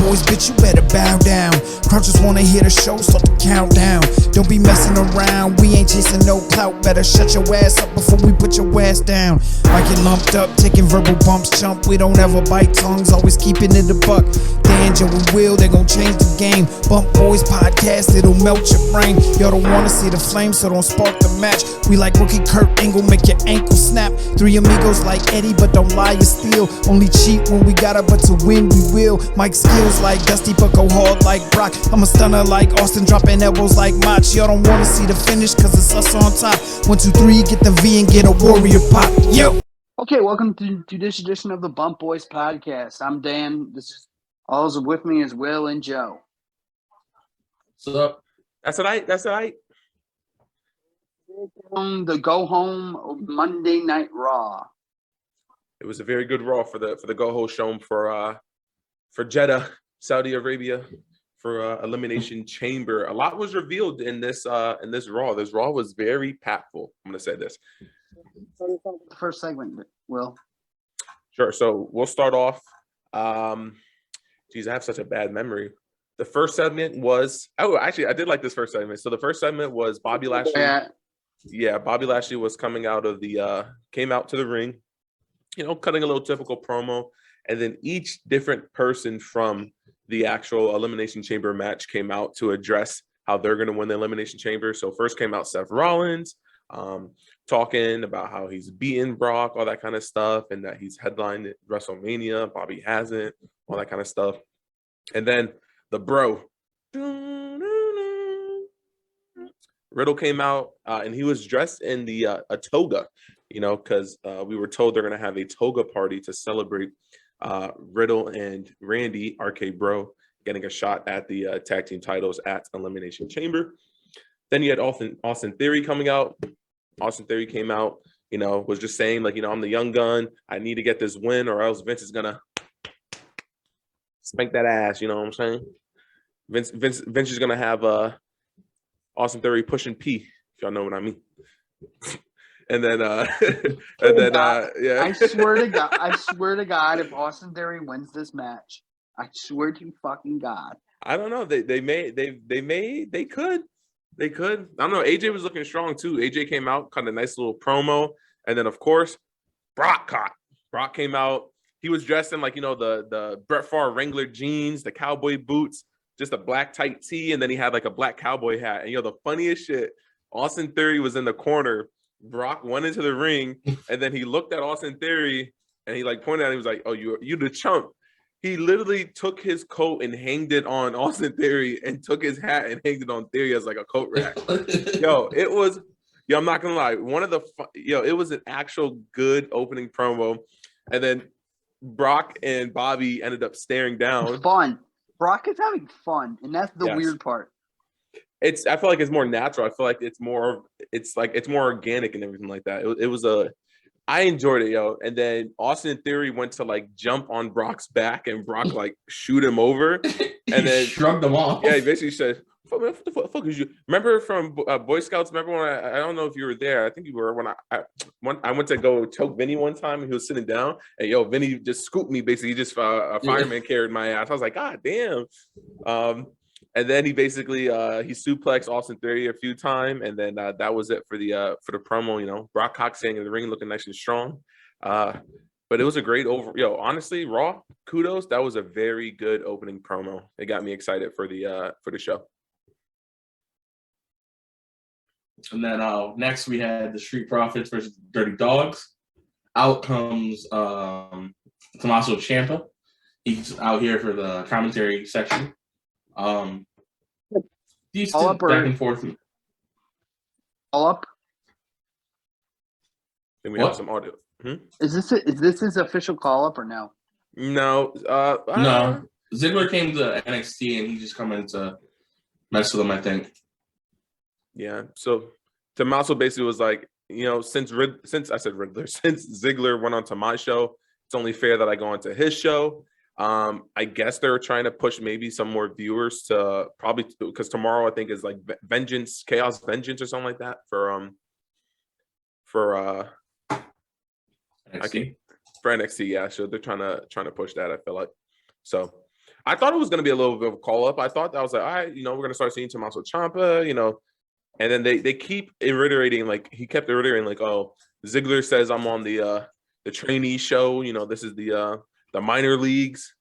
boys, bitch, you better bow down. Crowd just wanna hear the show, start the countdown. Don't be messing around, we ain't chasing no clout. Better shut your ass up before we put your ass down. Might get lumped up, taking verbal bumps, chump. We don't ever bite tongues, always keeping it a buck. Dan, Joe, and Will, they gon' change the game. Bump Boys podcast, it'll melt your brain. Y'all don't wanna see the flame, so don't spark the match. We like rookie Kurt Angle, make your ankle snap. Three amigos like Eddie, but don't lie or steal. Only cheat when we gotta, but to win we will. Mike skills like Dusty, but go hard like Brock. I'm a stunner like Austin, dropping elbows like Mach. Y'all don't wanna see the finish, cause it's us on top. 1, 2, 3, get the V and get a warrior pop. Yo! Okay, welcome to this edition of the Bump Boys podcast. I'm Dan. This is also with me as Will and Joe. What's up? That's all right. The go home Monday Night Raw. It was a very good Raw for the go home show for Jeddah, Saudi Arabia, for Elimination Chamber. A lot was revealed in this Raw. This Raw was very impactful. I'm gonna say this. First segment, Will. Sure. So we'll start off. Geez, I have such a bad memory. The first segment was actually I did like this first segment. So the first segment was Bobby Lashley. Yeah, Bobby Lashley was coming out of came out to the ring, cutting a little typical promo, and then each different person from the actual Elimination Chamber match came out to address how they're going to win the Elimination Chamber. So first came out Seth Rollins, talking about how he's beaten Brock, all that kind of stuff, and that he's headlined WrestleMania. Bobby hasn't, all that kind of stuff. And then the bro, Riddle came out, and he was dressed in a toga, because we were told they're going to have a toga party to celebrate Riddle and Randy, RK Bro, getting a shot at the tag team titles at Elimination Chamber. Then you had Austin Theory coming out. Austin Theory came out, was just saying, I'm the young gun. I need to get this win or else Vince is going to spank that ass, you know what I'm saying? Vince is going to have Austin Theory pushing P, if y'all know what I mean. And then yeah. I swear to God, if Austin Theory wins this match, I swear to fucking God. I don't know. They could. I don't know. AJ was looking strong too. AJ came out, cut a nice little promo, and then of course, Brock came out. He was dressed in the Brett Favre Wrangler jeans, the cowboy boots, just a black tight tee, and then he had a black cowboy hat. And the funniest shit, Austin Theory was in the corner. Brock went into the ring, and then he looked at Austin Theory, and he pointed at him. He was like, "Oh, you the chump." He literally took his coat and hanged it on Austin Theory, and took his hat and hanged it on Theory as a coat rack. I'm not gonna lie. It was an actual good opening promo, and then Brock and Bobby ended up staring down. It's fun. Brock is having fun, and that's the weird part. I feel like it's more natural. I feel like it's more organic and everything like that. I enjoyed it, yo. And then Austin Theory went to jump on Brock's back, and Brock shoot him over, and then shrugged him off. Yeah, he basically said, "What the fuck is you?" Remember from Boy Scouts? Remember when I don't know if you were there. I think you were when I went to go choke Vinny one time, and he was sitting down, and Vinny just scooped me. Basically, he just a fireman carried my ass. I was like, God damn. And then he basically he suplexed Austin Theory a few times, and then that was it for the promo. Brock Cox staying in the ring, looking nice and strong. But it was a great honestly, Raw, kudos. That was a very good opening promo. It got me excited for the show. And then next we had the Street Profits versus Dirty Dogs. Out comes Tommaso Ciampa. He's out here for the commentary section. These two back and forth. All up. Then we have some audio. Is this his official call up or no? No. No. Ziggler came to NXT and he just come in to mess with him, I think. Yeah. So Tommaso basically was like, since Ziggler went on to my show, it's only fair that I go onto his show. I guess they're trying to push maybe some more viewers to probably because tomorrow I think is Chaos Vengeance or something like that for NXT. For NXT, yeah. So they're trying to push that. I feel like so. I thought it was going to be a little bit of a call up. I thought I was like, all right, we're going to start seeing Tommaso Ciampa, and then they keep reiterating, like he kept reiterating, like, oh, Ziggler says I'm on the trainee show. This is the minor leagues.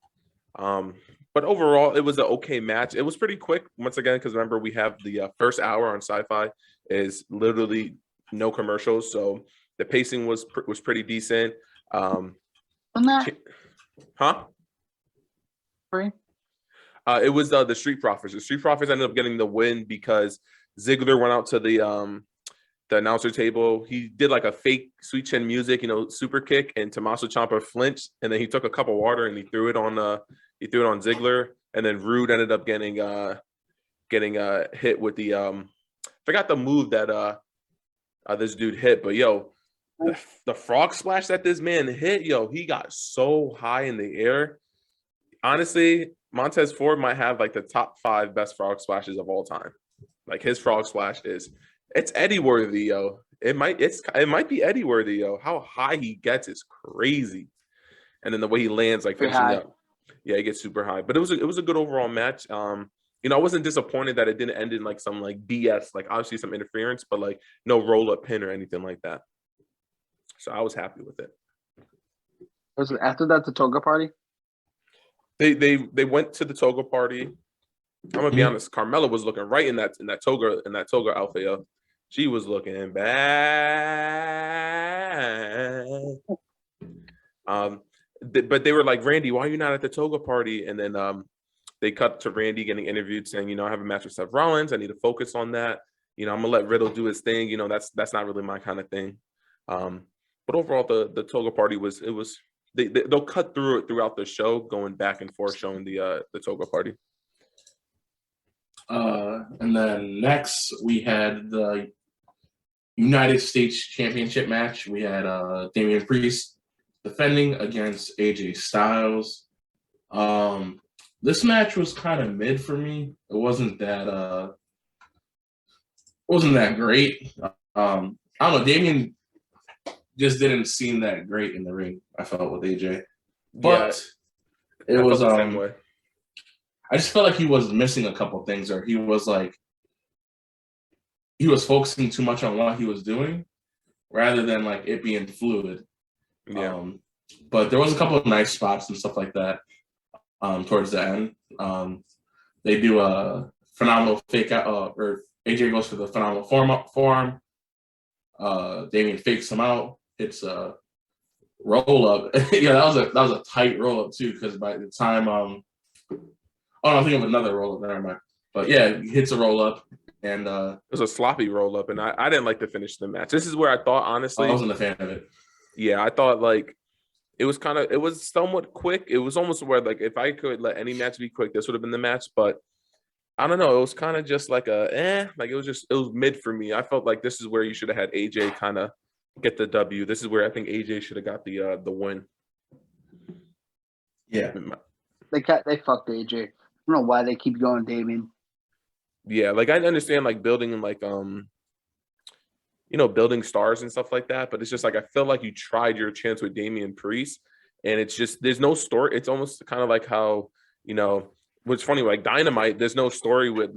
But overall, it was an okay match. It was pretty quick once again because remember we have the first hour on Sci-Fi is literally no commercials, so the pacing was pretty decent. Wasn't that Huh? free? It was the Street Profits. The Street Profits ended up getting the win because Ziggler went out to the announcer table. He did like a fake Sweet Chin music, super kick, and Tommaso Ciampa flinched, and then he took a cup of water and he threw it on Ziggler, and then Rude ended up getting hit with the forgot the move that this dude hit, but the frog splash that this man hit, he got so high in the air. Honestly, Montez Ford might have like the top 5 best frog splashes of all time. Like his frog splash it's Eddie worthy, yo. It might be Eddie worthy, yo. How high he gets is crazy, and then the way he lands, like finishing up, yeah, he gets super high. But it was a good overall match. I wasn't disappointed that it didn't end in like some like BS, like obviously some interference, but like no roll up pin or anything like that. So I was happy with it. Was it after that the toga party? They went to the toga party. I'm gonna be honest. Carmella was looking right in that toga outfit. Yo. She was looking bad. But they were like, Randy, why are you not at the toga party? And then they cut to Randy getting interviewed, saying, I have a match with Seth Rollins. I need to focus on that. I'm gonna let Riddle do his thing. That's not really my kind of thing. But overall, the toga party they'll cut through it throughout the show, going back and forth, showing the toga party. And then next we had the United States Championship match. We had Damian Priest defending against AJ Styles. This match was kind of mid for me. It wasn't that great. I don't know. Damian just didn't seem that great in the ring, I felt, with AJ. But it was the same way. I just felt like he was missing a couple things, or he was focusing too much on what he was doing rather than like it being fluid. Yeah. But there was a couple of nice spots and stuff like that towards the end. They do a phenomenal fake out, or AJ goes for the phenomenal forearm. Damian fakes him out. It's a roll up. Yeah, that was a tight roll up too, because by the time I'm thinking of another roll up. Never mind. But yeah, he hits a roll up, and it was a sloppy roll up, and I didn't like to finish the match. This is where I thought, honestly, I wasn't a fan of it. Yeah, I thought like it was somewhat quick. It was almost where like if I could let any match be quick, this would have been the match. But I don't know. It was kind of just like it was mid for me. I felt like this is where you should have had AJ kind of get the W. This is where I think AJ should have got the win. Yeah, they fucked AJ. I don't know why they keep going Damian. Yeah, like I understand like building like building stars and stuff like that, but it's just like I feel like you tried your chance with Damian Priest, and it's just there's no story. It's almost kind of like how what's funny, like Dynamite, there's no story with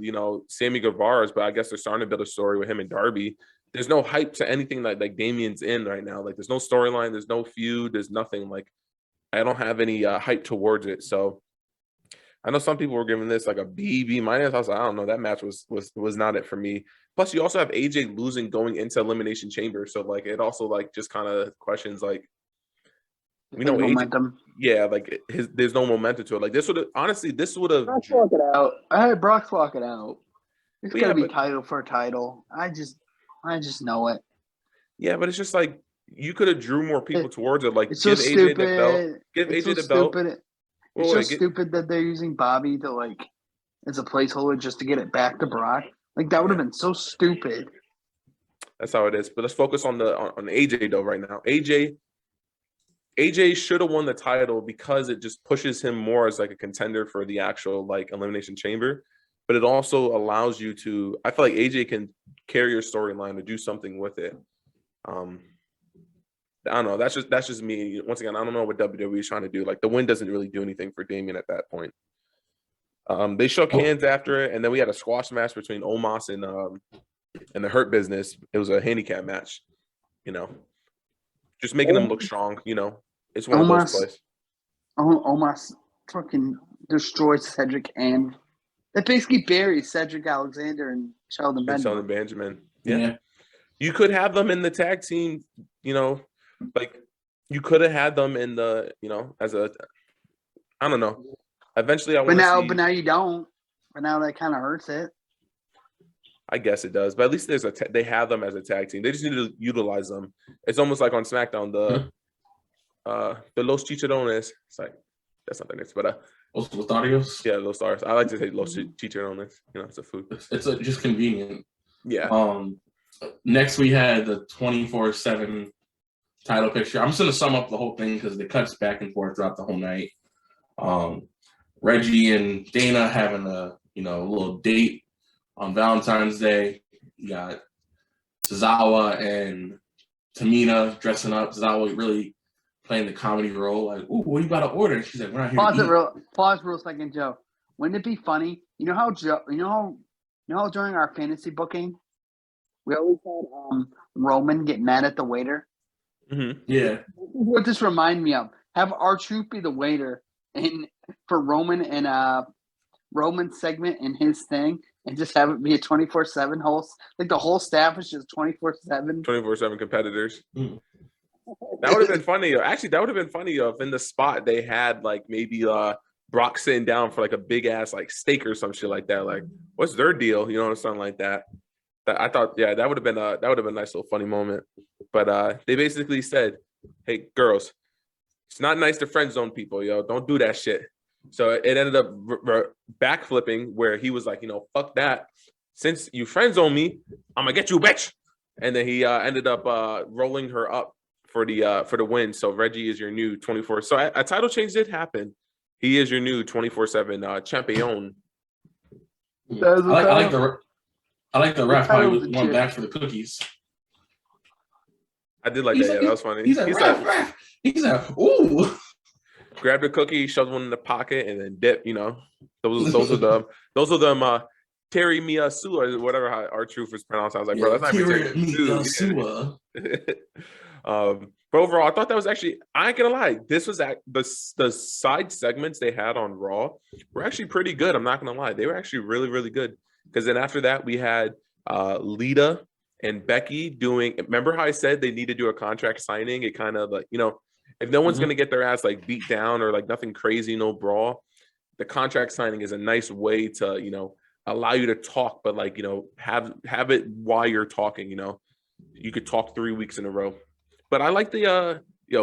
Sammy Guevara's, but I guess they're starting to build a story with him and Darby. There's no hype to anything that like Damian's in right now. Like there's no storyline, there's no feud, there's nothing. Like I don't have any hype towards it. So I know some people were giving this like a B minus. I was like, I don't know, that match was not it for me. Plus, you also have AJ losing going into Elimination Chamber, so like it also like just kind of questions like we know momentum. Yeah, like there's no momentum to it. Like this would have Brock walk it out. I had Brock walk it out. It's gonna be title for title. I just know it. Yeah, but it's just like you could have drew more people towards it. Like it's give so AJ the belt. Give it's AJ so the belt. It's so stupid that they're using Bobby to like as a placeholder just to get it back to Brock. Like that would have been so stupid. That's how it is. But let's focus on AJ though right now. AJ should have won the title because it just pushes him more as like a contender for the actual like Elimination Chamber. But it also allows you to. I feel like AJ can carry your storyline or do something with it. I don't know. That's just me. Once again, I don't know what WWE is trying to do. Like the win doesn't really do anything for Damian at that point. They shook hands after it, and then we had a squash match between Omos and the Hurt Business. It was a handicap match, just making them look strong. It's one of those plays. Omos fucking destroyed Cedric, and that basically buries Cedric Alexander and Sheldon Benjamin. Yeah. You could have them in the tag team, like you could have had them in the, as a, I don't know. Eventually, but now you don't. But now that kind of hurts it. I guess it does, but at least they have them as a tag team. They just need to utilize them. It's almost like on SmackDown, the Los Chicharrones. It's like that's not their names, but Los Lotarios. Yeah, Los Stars. I like to say Los Chicharrones. It's a food. It's just convenient. Yeah. Next we had the 24/7 title picture. I'm just gonna sum up the whole thing because it cuts back and forth throughout the whole night. Reggie and Dana having a little date on Valentine's Day. You got Tozawa and Tamina dressing up. Tozawa really playing the comedy role, like, "Ooh, what are you about to order?" And she's like, "We're not here." Pause real second, Joe. Wouldn't it be funny? You know how during our fantasy booking, we always had Roman get mad at the waiter. Mm-hmm. Yeah. What this remind me of? Have R-Truth be the waiter for Roman and Roman's segment in his thing, and just have it be a 24/7 host. Like the whole staff is just 24/7. 24/7 competitors. Mm. That would have been funny. Actually, that would have been funny if in the spot they had like maybe Brock sitting down for like a big ass like steak or some shit like that. Like, what's their deal? Something like that. I thought, yeah, that would have been a nice little funny moment. But they basically said, "Hey, girls, it's not nice to friend zone people, Don't do that shit." So it ended up backflipping where he was like, fuck that. Since you friend zone me, I'm gonna get you, bitch. And then he ended up rolling her up for the win. So Reggie is your new 24. So a title change did happen. He is your new 24/7 champion. I like the ref how he went back for the cookies. I did like that. Yeah, that was funny. He's like, ref. He's like, ooh. Grabbed a cookie, shoved one in the pocket, and then dip. Those are them. Terry Miyasu or whatever how R-Truth is pronounced. I was like, bro, that's not even Terry Miyasu. But overall, I thought that was actually. I ain't gonna lie. This was the side segments they had on Raw were actually pretty good. I'm not gonna lie. They were actually really, really good. Because then after that, we had Lita and Becky doing. Remember how I said they need to do a contract signing? It kind of like if no one's gonna get their ass like beat down or like nothing crazy, no brawl, the contract signing is a nice way to allow you to talk, but like have it while you're talking. You could talk 3 weeks in a row. But I like the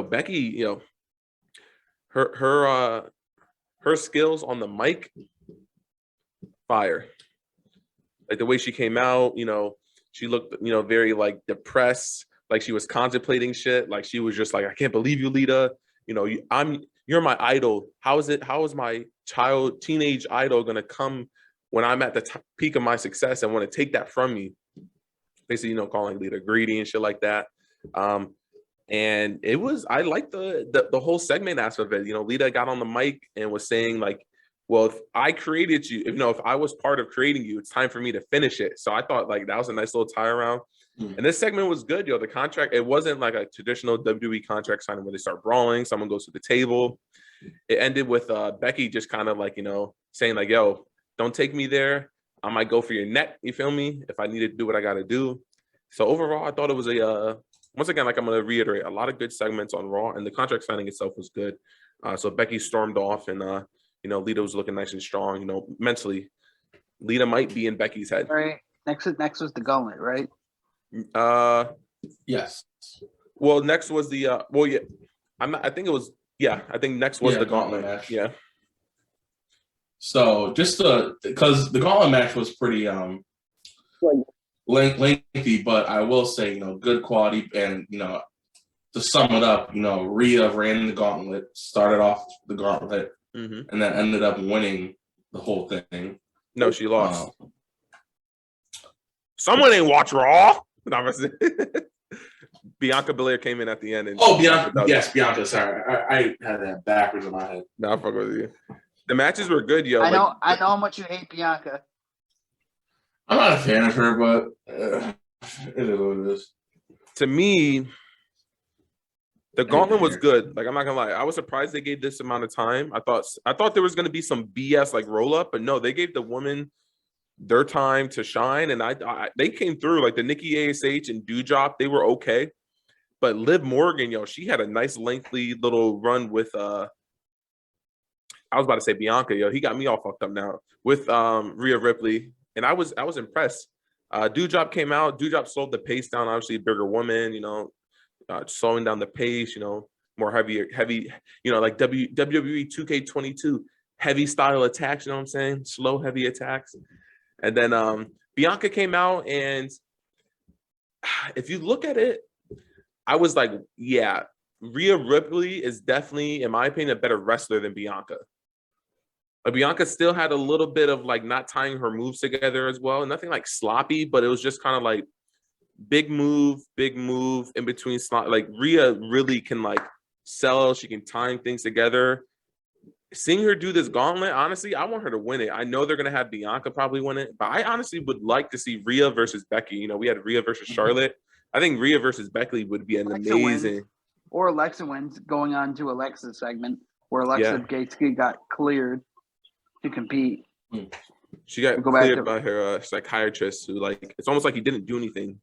Becky, her skills on the mic, fire. Like the way she came out, she looked, very like depressed, like she was contemplating shit. Like she was just like, I can't believe you, Lita. You're my idol. How is my teenage idol gonna come when I'm at the peak of my success and want to take that from me? Basically, calling Lita greedy and shit like that. And it was, I like the whole segment aspect of it. Lita got on the mic and was saying like, well, if I created you, if I was part of creating you, it's time for me to finish it. So I thought like that was a nice little tie around. And this segment was good, the contract, it wasn't like a traditional WWE contract signing where they start brawling, someone goes to the table. It ended with Becky just kind of like, saying like, yo, don't take me there. I might go for your neck, you feel me? If I need to do what I got to do. So overall, I thought it was once again, like I'm going to reiterate, a lot of good segments on Raw, and the contract signing itself was good. So Becky stormed off, and Lita was looking nice and strong. Mentally, Lita might be in Becky's head. Right. Next was the Gauntlet, right? Yes. Well, next was the yeah. I think it was. Yeah, I think next was the Gauntlet match. Yeah. So just because the Gauntlet match was pretty lengthy, but I will say, good quality, and to sum it up, Rhea ran the Gauntlet, started off the Gauntlet, and then ended up winning the whole thing. No, she lost. Someone ain't watch Raw. Bianca Belair came in at the end. And Bianca. Yes, Bianca. Sorry, I had that backwards in my head. No, I fuck with you. The matches were good, yo. I know how much you hate Bianca. I'm not a fan of her, but it is what it is. To me, the Gauntlet was good. Like, I'm not gonna lie, I was surprised they gave this amount of time. I thought there was gonna be some BS like roll up, but no, they gave the women their time to shine, and they came through. Like the Nikki ASH and Doudrop, they were okay, but Liv Morgan, yo, she had a nice lengthy little run with I was about to say Bianca, yo, he got me all fucked up now with Rhea Ripley, and I was impressed. Doudrop came out. Doudrop slowed the pace down. Obviously, bigger woman, slowing down the pace. More heavy. Like WWE 2K22 heavy style attacks. You know what I'm saying? Slow, heavy attacks. And then Bianca came out, and if you look at it, I was like, yeah, Rhea Ripley is definitely, in my opinion, a better wrestler than Bianca. Like Bianca still had a little bit of like not tying her moves together as well. Nothing like sloppy, but it was just kind of like big move in between slot. Like Rhea really can like sell. She can time things together. Seeing her do this gauntlet, honestly, I want her to win it. I know they're gonna have Bianca probably win it, but I honestly would like to see Rhea versus Becky. We had Rhea versus Charlotte. I think Rhea versus Becky would be an Alexa amazing. Wins, or Alexa wins, going on to Alexa's segment where Alexa basically got cleared to compete. She got cleared by her psychiatrist, who like it's almost like he didn't do anything.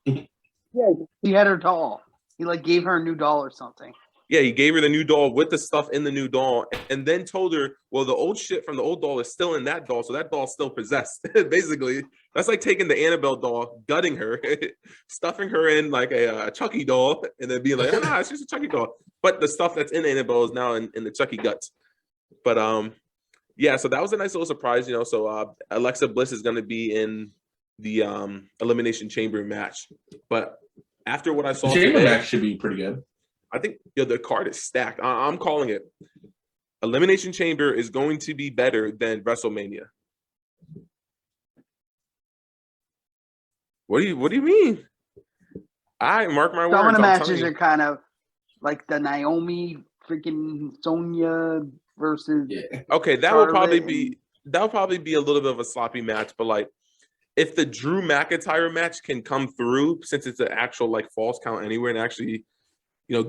Yeah, he had her doll. He like gave her a new doll or something. Yeah, he gave her the new doll with the stuff in the new doll, and then told her, well, the old shit from the old doll is still in that doll, so that doll's still possessed. Basically, that's like taking the Annabelle doll, gutting her, stuffing her in like a Chucky doll, and then being like, it's just a Chucky doll. But the stuff that's in Annabelle is now in the Chucky guts. But yeah, so that was a nice little surprise, So Alexa Bliss is going to be in the Elimination Chamber match. But after what I saw, the Chamber match should be pretty good. I think the card is stacked. I'm calling it. Elimination Chamber is going to be better than WrestleMania. What do you mean? I mark my words. Some of the matches are kind of like the Naomi freaking Sonya versus. Yeah. Okay, that will probably be a little bit of a sloppy match, but like if the Drew McIntyre match can come through, since it's an actual like false count anywhere, and actually,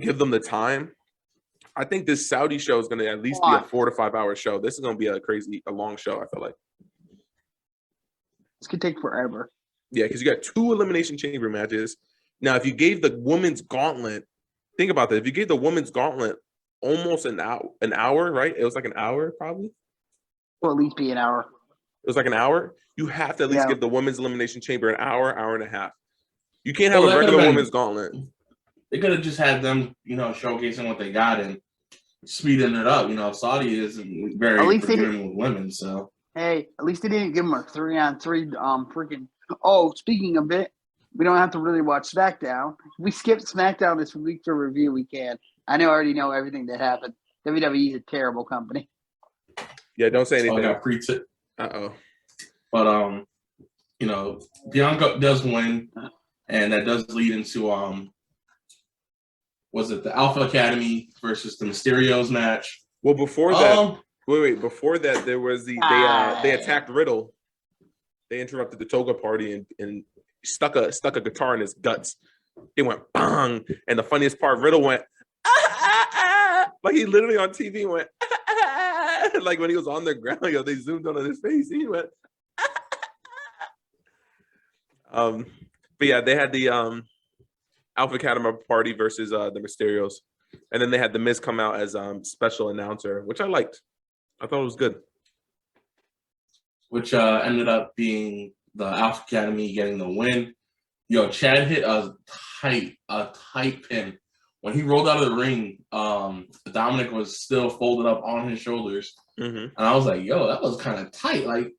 give them the time. I think this Saudi show is going to at least be a 4 to 5 hour show. This is going to be a long show, I feel like. This could take forever. Yeah, because you got 2 Elimination Chamber matches. Now, if you gave the women's gauntlet, think about that. If you gave the women's gauntlet almost an hour, right? It was like an hour, probably. Will at least be an hour. It was like an hour. You have to at least give the women's Elimination Chamber an hour and a half. You can't have a regular women's gauntlet. They could have just had them, showcasing what they got and speeding it up. Saudi isn't very forgiving with women, so. Hey, at least they didn't give them a 3-on-3 freaking. Oh, speaking of it, we don't have to really watch SmackDown. We skipped SmackDown this week for review. We can. I already know everything that happened. WWE is a terrible company. Yeah, don't say anything. I got preach it. Uh-oh. But Bianca does win, and that does lead into was it the Alpha Academy versus the Mysterios match? Well, before that, wait. Before that, there was they attacked Riddle. They interrupted the toga party and stuck a guitar in his guts. They went bang, and the funniest part, Riddle went like he literally on TV went like when he was on the ground. They zoomed on his face. He went. But yeah, they had the Alpha Academy party versus the Mysterios, and then they had the Miz come out as special announcer, which I liked. I thought it was good. Which ended up being the Alpha Academy getting the win. Yo, Chad hit a tight pin. When he rolled out of the ring, Dominic was still folded up on his shoulders. Mm-hmm. And I was like, yo, that was kind of tight. Like,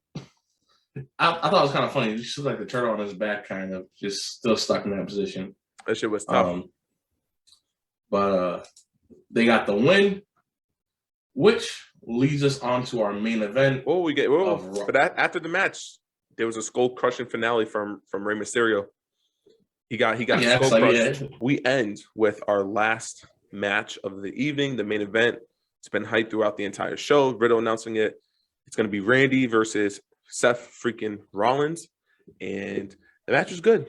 I thought it was kind of funny. He just like the turtle on his back, kind of just still stuck in that position. That shit was tough. But they got the win, which leads us on to our main event. But after the match, there was a skull crushing finale from Rey Mysterio. He got skull crushed. We end with our last match of the evening, the main event. It's been hyped throughout the entire show. Riddle announcing it. It's going to be Randy versus Seth freaking Rollins, and the match was good.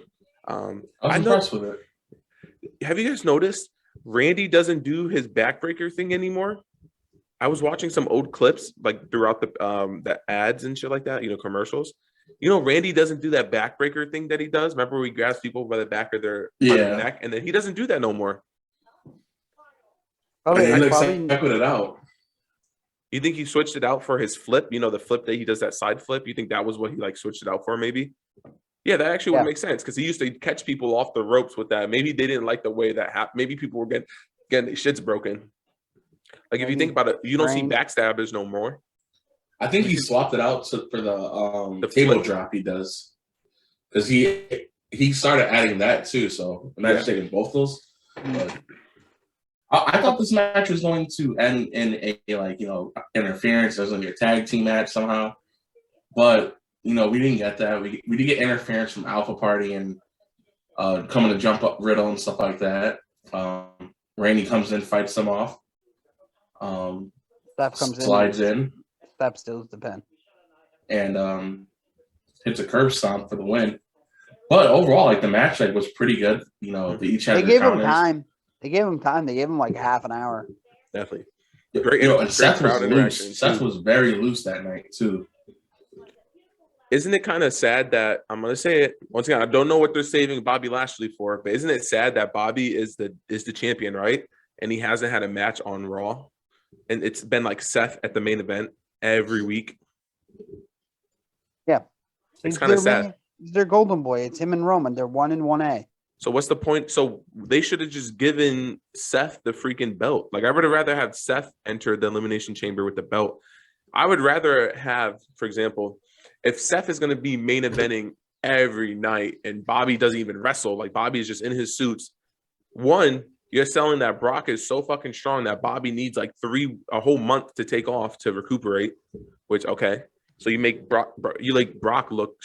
I was impressed with it. Have you guys noticed Randy doesn't do his backbreaker thing anymore? I was watching some old clips like throughout the ads and shit like that, commercials. Randy doesn't do that backbreaker thing that he does. Remember where he grabs people by the back of their neck, and then he doesn't do that no more. Oh, he looks like put it out. You think he switched it out for his flip? The flip that he does, that side flip. You think that was what he switched it out for? Maybe. Yeah, that actually would make sense because he used to catch people off the ropes with that. Maybe they didn't like the way that happened. Maybe people were getting their shits broken. Like if you think about it, you don't see backstabbers no more. I think he swapped it out for the table flip drop he does, because he started adding that too. So imagine taking both those. But I thought this match was going to end in a interference. There was going to be a tag team match somehow, but we didn't get that. We did get interference from Alpha Party and coming to jump up Riddle and stuff like that. Randy comes in, fights them off. Steph comes slides in. Steph steals the pin. And hits a curb stomp for the win. But overall, the match was pretty good. They each had They gave him time. They gave him time. They gave him half an hour. Definitely. Great, and Seth was loose. Seth was very loose that night too. Isn't it kind of sad that I'm going to say it once again? I don't know what they're saving Bobby Lashley for, but isn't it sad that Bobby is the champion, right? And he hasn't had a match on Raw, and it's been Seth at the main event every week. Yeah, it's kind of sad. He's their golden boy. It's him and Roman. They're 1 and 1A. So what's the point? So they should have just given Seth the freaking belt. I would have rather have Seth enter the Elimination Chamber with the belt. I would rather have, for example, if Seth is going to be main eventing every night and Bobby doesn't even wrestle, Bobby is just in his suits. One, you're selling that Brock is so fucking strong that Bobby needs a whole month to take off to recuperate, which, okay. So you make Brock look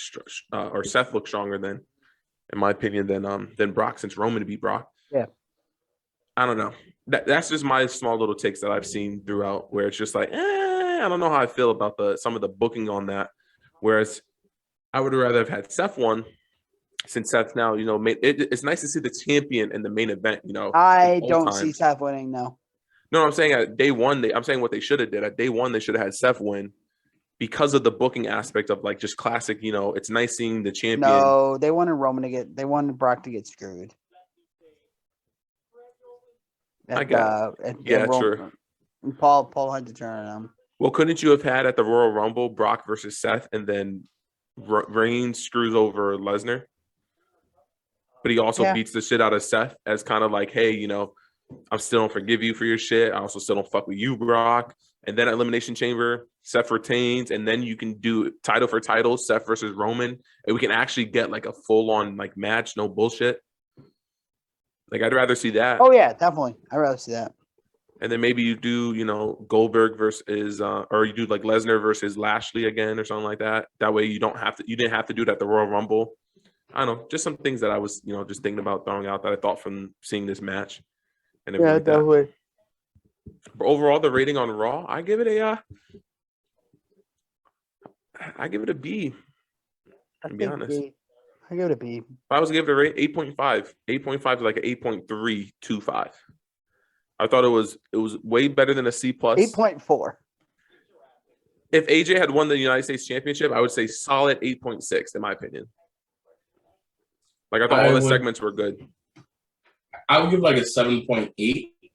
or Seth look stronger than, in my opinion, than Brock, since Roman to beat Brock. Yeah. I don't know. That's just my small little takes that I've seen throughout, where it's just I don't know how I feel about some of the booking on that. Whereas I would rather have had Seth won, since Seth now, it's nice to see the champion in the main event. I don't see Seth winning, no. No, I'm saying at day one, I'm saying what they should have did. At day one, they should have had Seth win, because of the booking aspect of just classic, it's nice seeing the champion. No, they wanted Brock to get screwed. I got true. Paul had to turn on him. Well, couldn't you have had at the Royal Rumble Brock versus Seth, and then Reigns screws over Lesnar? But he also beats the shit out of Seth as kind of hey, I still don't forgive you for your shit. I also still don't fuck with you, Brock. And then at Elimination Chamber, Seth retains, and then you can do title for title, Seth versus Roman, and we can actually get a full-on match, no bullshit. I'd rather see that. Oh yeah, definitely. I'd rather see that. And then maybe you do, Goldberg versus, or you do Lesnar versus Lashley again or something like that. That way you didn't have to do it at the Royal Rumble. I don't know, just some things that I was, just thinking about throwing out that I thought from seeing this match. And yeah, definitely. But overall, the rating on Raw, I give it a B. To be honest, I give it a B. If I was to give it a rate, 8.5. 8.5 is an 8.325. I thought it was way better than a C+. 8.4. If AJ had won the United States Championship, I would say solid 8.6 in my opinion. I thought all the segments were good. I would give a 7.8,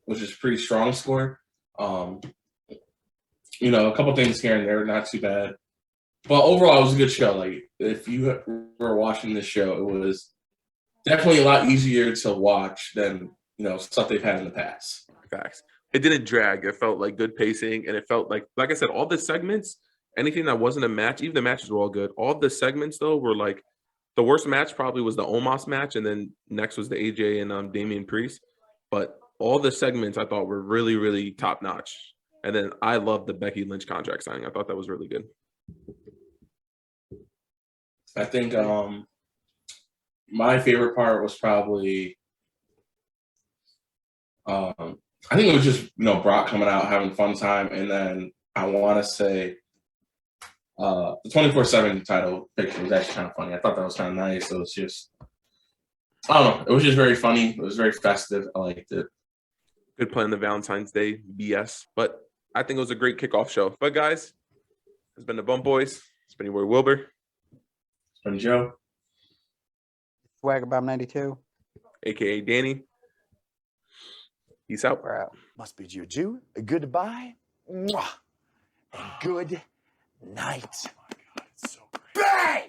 which is a pretty strong score. A couple things here and there, not too bad. But overall, it was a good show. If you were watching this show, it was definitely a lot easier to watch than, stuff they've had in the past. Facts. It didn't drag. It felt good pacing, and it felt like I said, all the segments, anything that wasn't a match, even the matches were all good. All the segments, though, were the worst match probably was the Omos match, and then next was the AJ and Damian Priest. But all the segments I thought were really, really top notch. And then I loved the Becky Lynch contract signing. I thought that was really good. I think my favorite part was probably I think it was just Brock coming out having a fun time, and then I want to say the 24/7 title picture was actually kind of funny. I thought that was kind of nice. It was just I don't know. It was just very funny. It was very festive. I liked it. Good plan the Valentine's Day BS, but I think it was a great kickoff show. But guys, it's been the Bump Boys. It's been your boy Wilbur. It's been Joe. Swagger Bomb 92. AKA Danny. Peace out. We're out. Must bid you adieu, a goodbye, mwah, and good night. Oh my God, it's so great. Bang!